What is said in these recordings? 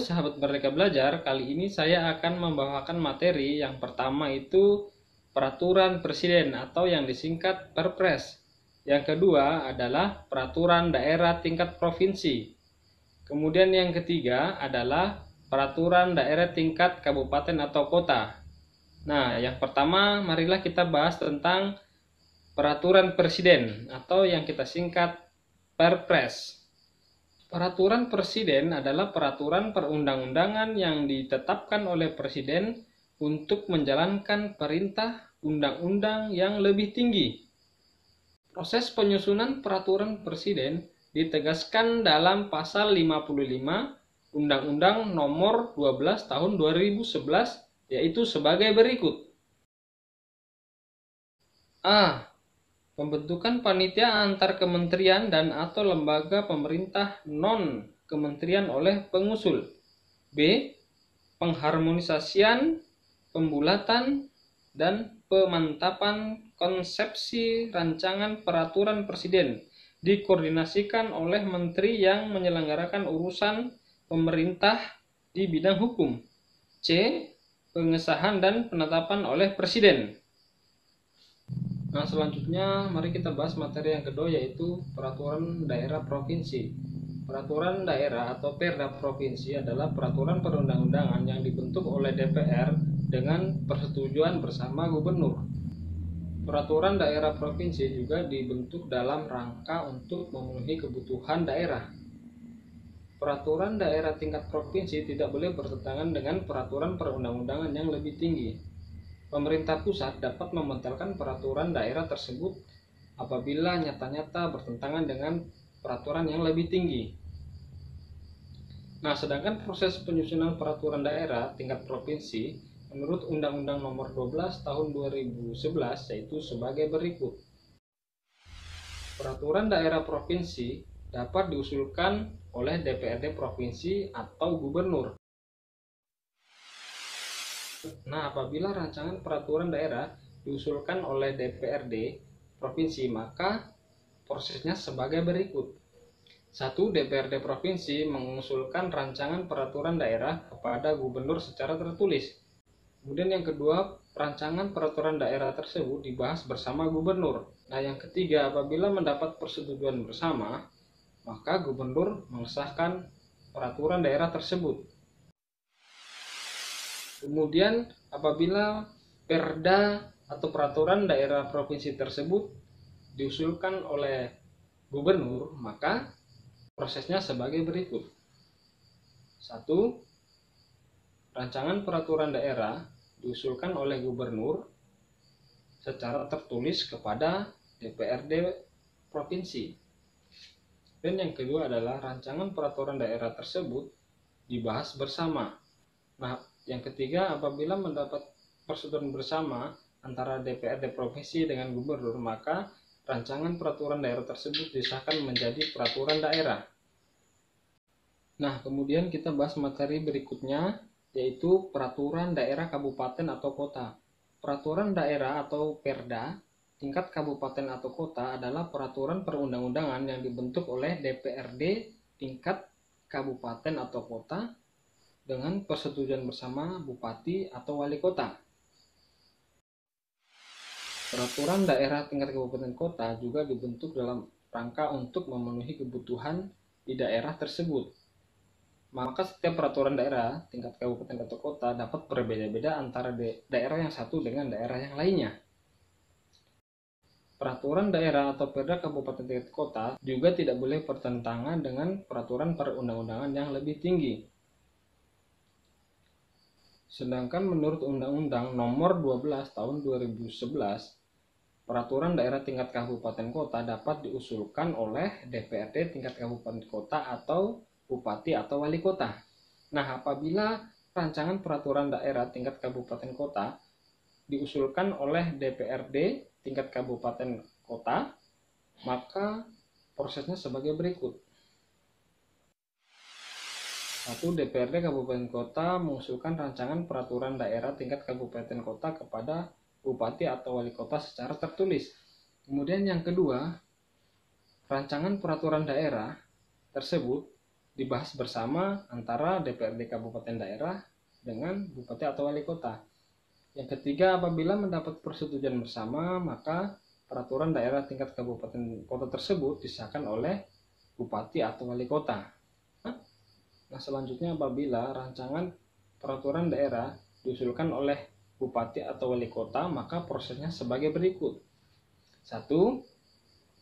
sahabat Merdeka Belajar, kali ini saya akan membawakan materi yang pertama itu peraturan presiden atau yang disingkat Perpres. Yang kedua adalah peraturan daerah tingkat provinsi. Kemudian yang ketiga adalah peraturan daerah tingkat kabupaten atau kota. Nah, yang pertama marilah kita bahas tentang peraturan presiden atau yang kita singkat Perpres. Peraturan presiden adalah peraturan perundang-undangan yang ditetapkan oleh presiden untuk menjalankan perintah undang-undang yang lebih tinggi. Proses penyusunan peraturan presiden ditegaskan dalam pasal 55 Undang-Undang Nomor 12 Tahun 2011, yaitu sebagai berikut. A. Pembentukan panitia antar kementerian dan atau lembaga pemerintah non-kementerian oleh pengusul. B. Pengharmonisasian, pembulatan, dan pemantapan konsepsi rancangan peraturan presiden dikoordinasikan oleh menteri yang menyelenggarakan urusan pemerintah di bidang hukum. C. Pengesahan dan penetapan oleh presiden. Nah, selanjutnya mari kita bahas materi yang kedua, yaitu peraturan daerah provinsi. Peraturan daerah atau Perda provinsi adalah peraturan perundang-undangan yang dibentuk oleh DPR dengan persetujuan bersama gubernur. Peraturan daerah provinsi juga dibentuk dalam rangka untuk memenuhi kebutuhan daerah. Peraturan daerah tingkat provinsi tidak boleh bertentangan dengan peraturan perundang-undangan yang lebih tinggi. Pemerintah pusat dapat membatalkan peraturan daerah tersebut apabila nyata-nyata bertentangan dengan peraturan yang lebih tinggi. Nah, sedangkan proses penyusunan peraturan daerah tingkat provinsi menurut Undang-Undang Nomor 12 Tahun 2011 yaitu sebagai berikut. Peraturan daerah provinsi dapat diusulkan oleh DPRD provinsi atau gubernur. Nah, apabila rancangan peraturan daerah diusulkan oleh DPRD provinsi, maka prosesnya sebagai berikut. 1. DPRD provinsi mengusulkan rancangan peraturan daerah kepada gubernur secara tertulis. Kemudian yang kedua, rancangan peraturan daerah tersebut dibahas bersama gubernur. Nah, yang ketiga, apabila mendapat persetujuan bersama, maka gubernur mengesahkan peraturan daerah tersebut. Kemudian apabila Perda atau peraturan daerah provinsi tersebut diusulkan oleh gubernur, maka prosesnya sebagai berikut. 1. Rancangan peraturan daerah diusulkan oleh gubernur secara tertulis kepada DPRD provinsi. Dan yang kedua adalah rancangan peraturan daerah tersebut dibahas bersama. Nah, yang ketiga, apabila mendapat persetujuan bersama antara DPRD provinsi dengan gubernur, maka rancangan peraturan daerah tersebut disahkan menjadi peraturan daerah. Nah, kemudian kita bahas materi berikutnya, yaitu peraturan daerah kabupaten atau kota. Peraturan daerah atau Perda tingkat kabupaten atau kota adalah peraturan perundang-undangan yang dibentuk oleh DPRD tingkat kabupaten atau kota dengan persetujuan bersama bupati atau wali kota. Peraturan daerah tingkat kabupaten kota juga dibentuk dalam rangka untuk memenuhi kebutuhan di daerah tersebut. Maka setiap peraturan daerah tingkat kabupaten atau kota dapat berbeda-beda antara daerah yang satu dengan daerah yang lainnya. Peraturan daerah atau Perda kabupaten tingkat kota juga tidak boleh bertentangan dengan peraturan perundang-undangan yang lebih tinggi. Sedangkan menurut Undang-Undang Nomor 12 Tahun 2011, peraturan daerah tingkat kabupaten kota dapat diusulkan oleh DPRD tingkat kabupaten kota atau bupati atau wali kota. Nah, apabila rancangan peraturan daerah tingkat kabupaten kota diusulkan oleh DPRD tingkat kabupaten kota, maka prosesnya sebagai berikut. 1. DPRD Kabupaten Kota mengusulkan rancangan peraturan daerah tingkat kabupaten kota kepada bupati atau wali kota secara tertulis. Kemudian yang kedua, rancangan peraturan daerah tersebut dibahas bersama antara DPRD kabupaten daerah dengan bupati atau wali kota. Yang ketiga, apabila mendapat persetujuan bersama, maka peraturan daerah tingkat kabupaten kota tersebut disahkan oleh bupati atau wali kota. Nah, selanjutnya apabila rancangan peraturan daerah diusulkan oleh bupati atau wali kota, maka prosesnya sebagai berikut. 1.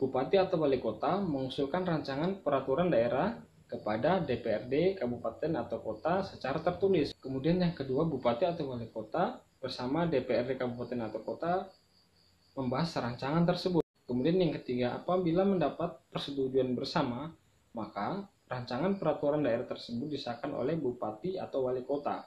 Bupati atau wali kota mengusulkan rancangan peraturan daerah kepada DPRD kabupaten atau kota secara tertulis. Kemudian yang kedua, bupati atau wali kota bersama DPRD kabupaten atau kota membahas rancangan tersebut. Kemudian yang ketiga, apabila mendapat persetujuan bersama, maka rancangan peraturan daerah tersebut disahkan oleh bupati atau wali kota.